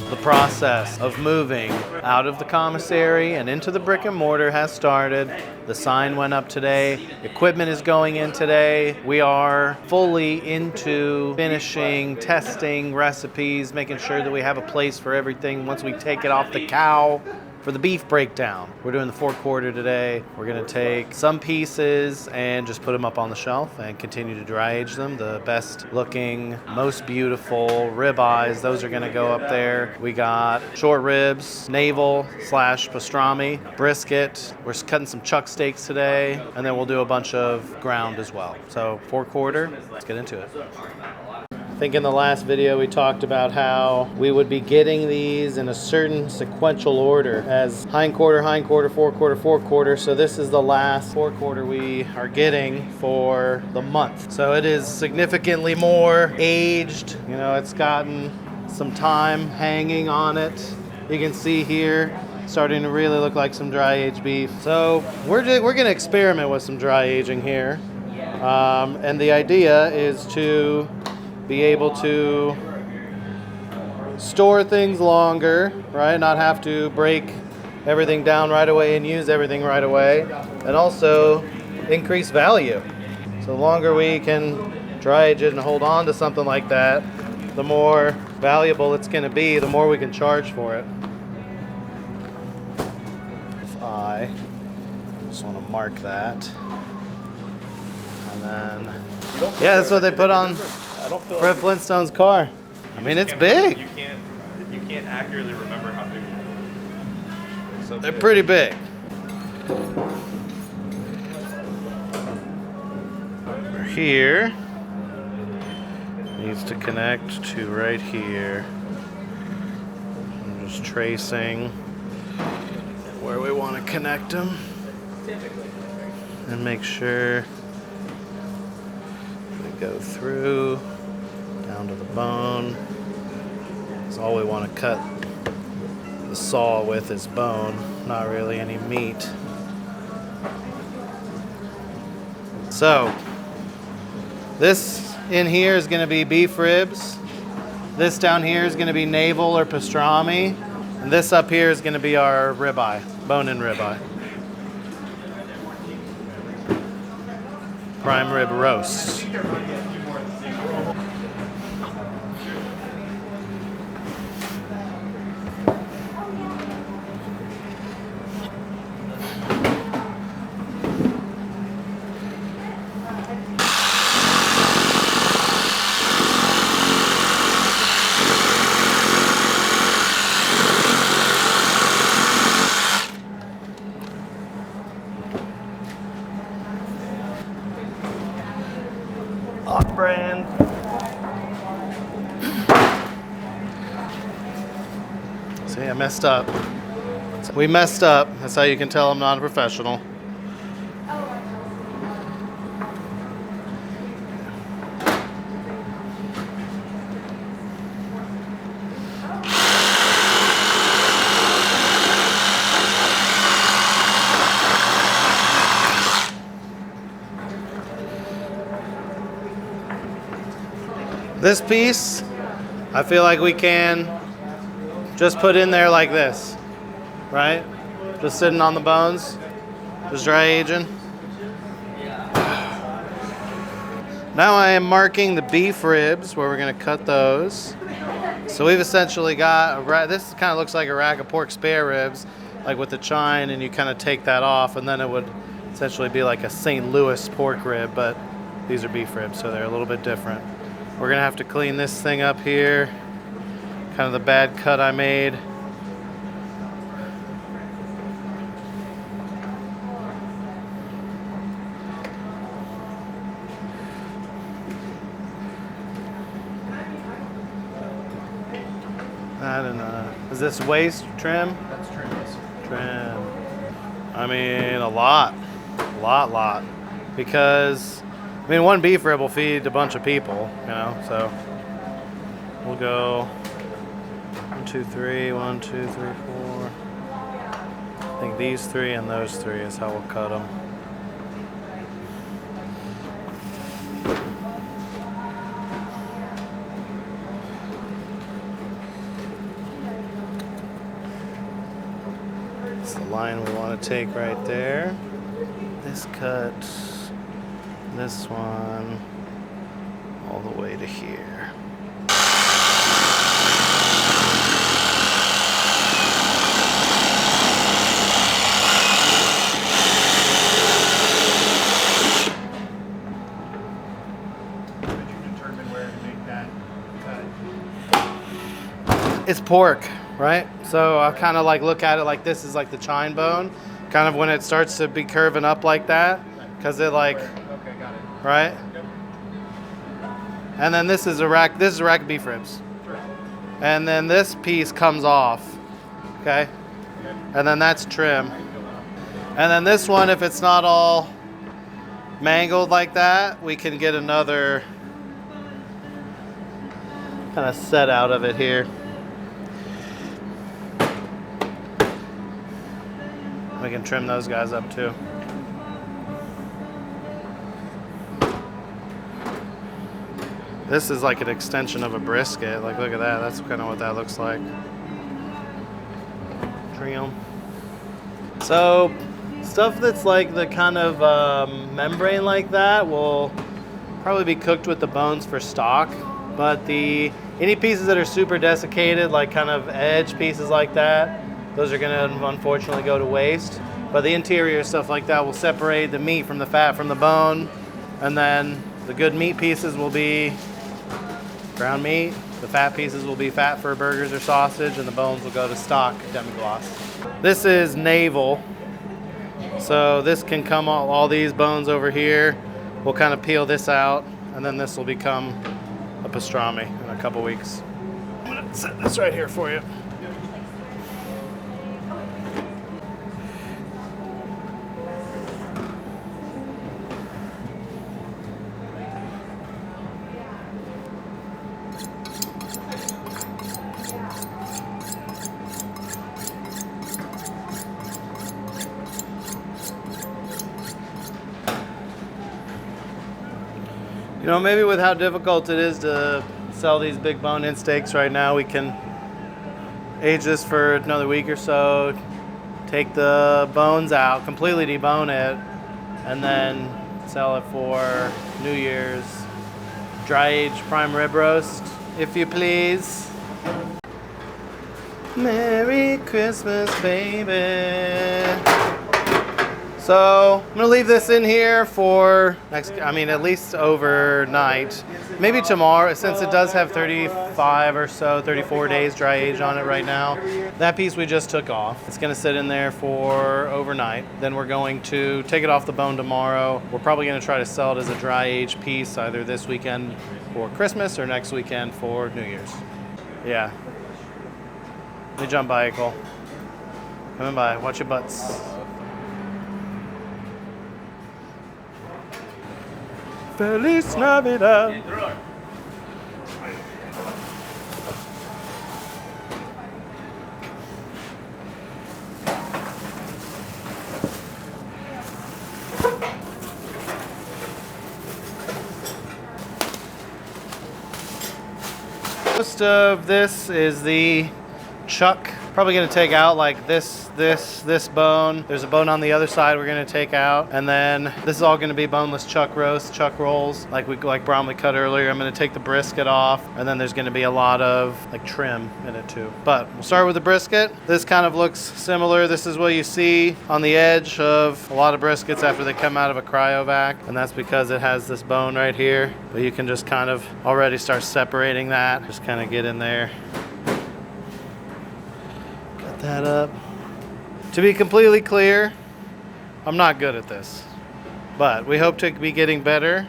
The process of moving out of the commissary and into the brick and mortar has started. The sign went up today. Equipment is going in today. We are fully into finishing, testing recipes, making sure that we have a place for everything once we take it off the cow for the beef breakdown. We're doing the Forequarter today. We're gonna take some pieces and just put them up on the shelf and continue to dry age them. The best looking, most beautiful ribeyes, those are gonna go up there. We got short ribs, navel / pastrami, brisket. We're cutting some chuck steaks today, and then we'll do a bunch of ground as well. So Forequarter, let's get into it. I think in the last video we talked about how we would be getting these in a certain sequential order as hindquarter, forequarter, forequarter. So this is the last forequarter we are getting for the month. So it is significantly more aged. You know, it's gotten some time hanging on it. You can see here, starting to really look like some dry aged beef. So we're gonna experiment with some dry aging here. And the idea is to be able to store things longer, right? Not have to break everything down right away and use everything right away. And also increase value. So the longer we can dry age it and hold on to something like that, the more valuable it's gonna be, the more we can charge for it. If I just wanna mark that. And then, yeah, that's what they put on Fred Flintstone's car. I mean, it's big. You can't accurately remember how big it is. So they're pretty big. Here needs to connect to right here. I'm just tracing where we want to connect them and make sure we go through down to the bone. That's all we want to cut the saw with is bone, not really any meat. So this in here is going to be beef ribs. This down here is going to be navel or pastrami. And this up here is going to be our ribeye, bone-in ribeye. Prime rib roast. Off-brand. See, I messed up. We messed up. That's how you can tell I'm not a professional. This piece, I feel like we can just put in there like this, right? Just sitting on the bones, just dry aging. Now I am marking the beef ribs where we're gonna cut those. So we've essentially got, this kind of looks like a rack of pork spare ribs, like with the chine, and you kind of take that off, and then it would essentially be like a St. Louis pork rib, but these are beef ribs, so they're a little bit different. We're gonna have to clean this thing up here. Kind of the bad cut I made. I don't know. Is this waist trim? that's trim. Trim. I mean, a lot. Because, I mean, one beef rib will feed a bunch of people, you know, so we'll go 1, 2, 3, 1, 2, 3, 4. I think these 3 and those 3 is how we'll cut them. That's the line we want to take right there. This cut, this one, all the way to here. It's pork, right? So I kind of like look at it like this is like the chine bone, kind of when it starts to be curving up like that, because it like, Okay, got it. right? Yep. And then this is a rack of beef ribs, and then this piece comes off, okay? And then that's trim, and then this one, if it's not all mangled like that, we can get another kind of set out of it here. We can trim those guys up too. This is like an extension of a brisket. Like, look at that. That's kind of what that looks like. Trim. So, stuff that's like the kind of membrane like that will probably be cooked with the bones for stock. But any pieces that are super desiccated, like kind of edge pieces like that, those are going to unfortunately go to waste. But the interior stuff like that will separate the meat from the fat from the bone. And then the good meat pieces will be ground meat. The fat pieces will be fat for burgers or sausage. And the bones will go to stock demi-glace. This is navel. So this can come all these bones over here. We'll kind of peel this out. And then this will become a pastrami in a couple weeks. I'm going to set this right here for you. You know, maybe with how difficult it is to sell these big bone-in steaks right now, we can age this for another week or so, take the bones out, completely debone it, and then sell it for New Year's dry-aged prime rib roast, if you please. Merry Christmas, baby. So I'm gonna leave this in here for at least overnight. Maybe tomorrow, since it does have 35 or so, 34 days dry age on it right now. That piece we just took off. It's gonna sit in there for overnight. Then we're going to take it off the bone tomorrow. We're probably gonna try to sell it as a dry aged piece, either this weekend for Christmas or next weekend for New Year's. Yeah. Let me jump by, Cole. Coming by, watch your butts. Feliz Navidad. Most of this is the chuck. Probably gonna take out like this bone. There's a bone on the other side we're gonna take out. And then this is all gonna be boneless chuck roast, chuck rolls, like Bromley cut earlier. I'm gonna take the brisket off, and then there's gonna be a lot of like trim in it too. But we'll start with the brisket. This kind of looks similar. This is what you see on the edge of a lot of briskets after they come out of a cryovac. And that's because it has this bone right here. But you can just kind of already start separating that. Just kind of get in there. That up. To be completely clear, I'm not good at this, but we hope to be getting better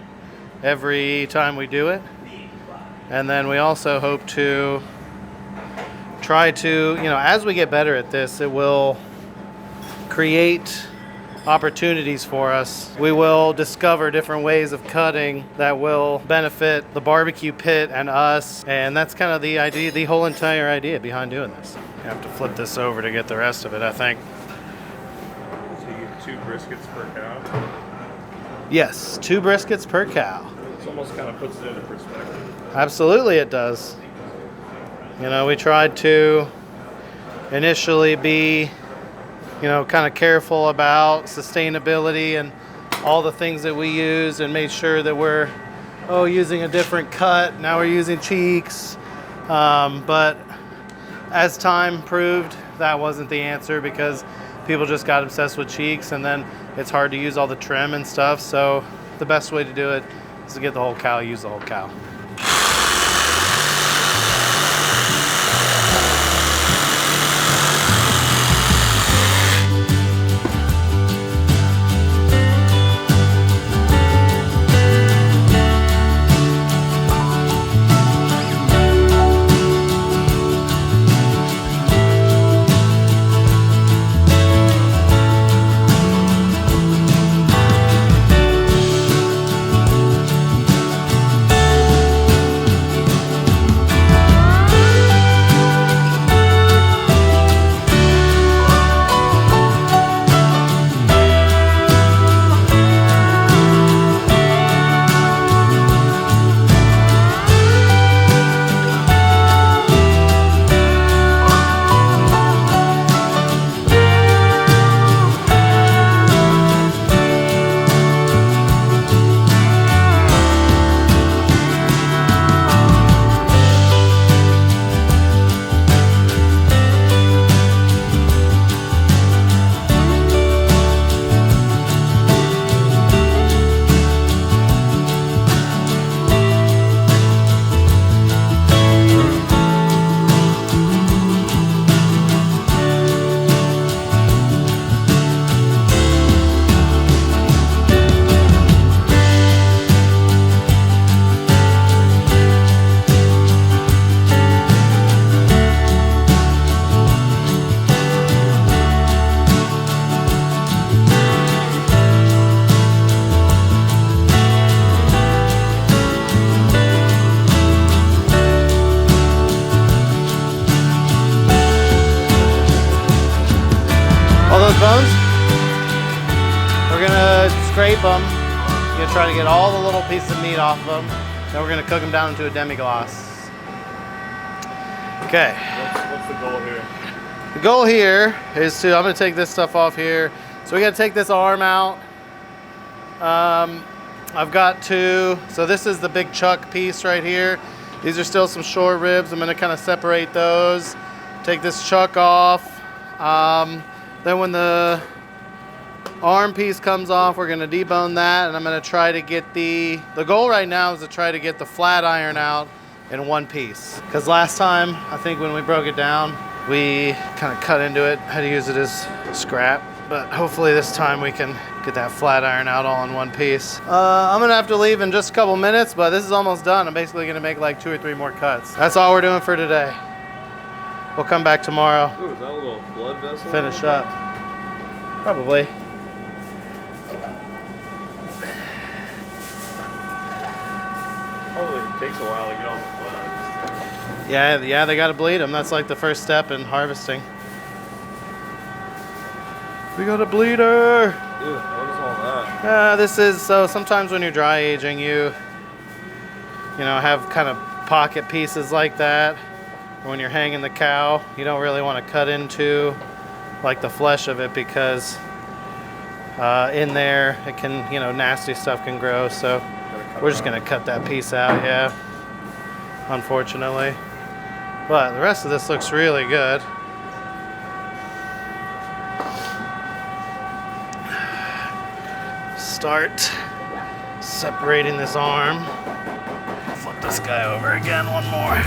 every time we do it. And then we also hope to try to, as we get better at this, it will create opportunities for us. We will discover different ways of cutting that will benefit the barbecue pit and us. And that's kind of the idea, the whole entire idea behind doing this. You have to flip this over to get the rest of it, I think. So you get 2 briskets per cow? Yes, 2 briskets per cow. This almost kind of puts it into perspective. Absolutely it does. We tried to initially be you know, kind of careful about sustainability and all the things that we use, and made sure that we're using a different cut. Now we're using cheeks, but as time proved, that wasn't the answer, because people just got obsessed with cheeks, and then it's hard to use all the trim and stuff. So the best way to do it is to get the whole cow, use the whole cow. Bones. We're gonna scrape them. We're gonna try to get all the little pieces of meat off of them. Then we're gonna cook them down into a demi-glace. Okay. What's the goal here? The goal here is to, I'm gonna take this stuff off here. So we gotta take this arm out. I've got two, so this is the big chuck piece right here. These are still some short ribs. I'm gonna kind of separate those. Take this chuck off. Then when the arm piece comes off, we're gonna debone that, and I'm gonna try to get the goal right now is to try to get the flat iron out in one piece. Because last time, I think when we broke it down, we kind of cut into it, had to use it as scrap. But hopefully this time we can get that flat iron out all in one piece. I'm gonna have to leave in just a couple minutes, but this is almost done. I'm basically gonna make like 2 or 3 more cuts. That's all we're doing for today. We'll come back tomorrow. Ooh, is that a little blood vessel? Finish up. Probably. Probably takes a while to get all the blood. Yeah, they gotta bleed them. That's like the first step in harvesting. We got a bleeder. Ew, what is all that? This is, so sometimes when you're dry aging, you know, have kind of pocket pieces like that. When you're hanging the cow, you don't really want to cut into like the flesh of it, because in there it can, you know, nasty stuff can grow. So we're just gonna cut that piece out, yeah, unfortunately. But the rest of this looks really good. Start separating this arm. Flip this guy over again, one more.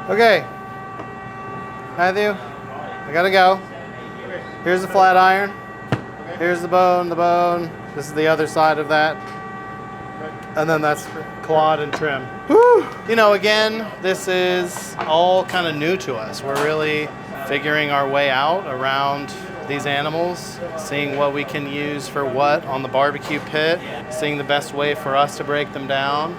Okay, Matthew, I gotta go. Here's the flat iron. Here's the bone, This is the other side of that. And then that's clawed and trim. Whew. You know, again, this is all kind of new to us. We're really figuring our way out around these animals, seeing what we can use for what on the barbecue pit, seeing the best way for us to break them down.